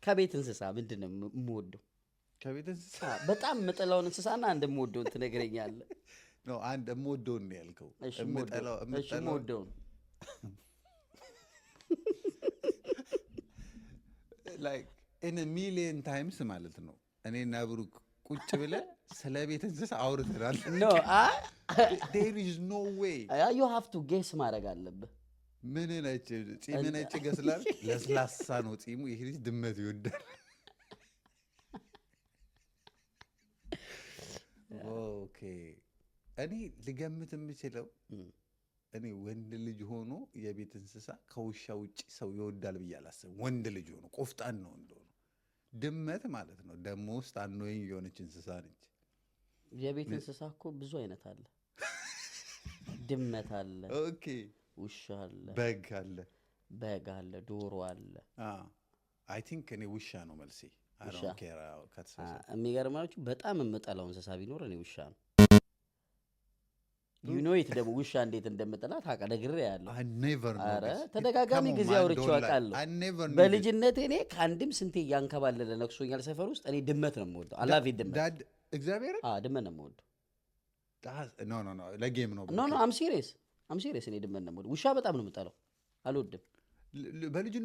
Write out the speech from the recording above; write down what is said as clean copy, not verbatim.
ከቤት እንስሳ ምንድነው የምወደው? ከቤት እንስሳ በጣም የምጠላውን እንስሳና እንደምወደው ትነግረኛለህ? ነው አንድ የምወደውን ነው ያልከው። እሺ የምወደውን like in a million times ማለት ነው። እኔና ብሩክ ቁጭ ብለህ ስለ ቤት እንስሳ አውርተናል። no there is no way you have to guess ማድረግ አለብህ። ምን ነች ጺም ነች ገስላል ለስላሳ ነው ጺሙ። ይሄ ልጅ ድመት ይወዳል። ኦኬ እኔ ልገምት የምችለው እኔ ወንድ ልጅ ሆኖ የቤት እንስሳ ከውሻ ውጪ ሰው ይወዳል ብዬ አላስብም። ወንድ ልጅ ሆኖ ቆፍጣን ነው እንደሆነ ድመት ማለት ነው። ደሞ ውስጥ አንኖኝ የሆነች እንስሳ ነች። የቤት እንስሳ እኮ ብዙ አይነት አለ። ድመት አለ፣ ኦኬ ውሻ አለ፣ በግ አለ፣ ዶሮ አለ። አይ ቲንክ እኔ ውሻ ነው መልሴ። አይ ዶንት ኬር ከተሰሰ የሚገርማችሁ በጣም የምጠላው እንስሳ ቢኖር እኔ ውሻ ነው። you know it ደግሞ ውሻ እንዴት እንደምጠላት አቀደግሬ ያለው I never know አረ ተደጋጋሚ ጊዜ አውርቼው አውቃለሁ። በልጅነቴ እኔ ካንድም ስንቴ ያንከባለለ ነክሶኛል ሰፈር ውስጥ። እኔ ድመት ነው የምወደው። አላፊ ድመት ዳድ እግዚአብሔር ድመት ነው የምወደው። ኖ ለጌም ነው ኖ I'm serious እኔ ድመት ነው የምወደው። ውሻ በጣም ነው የምጠላው፣ አልወድም። በልጅ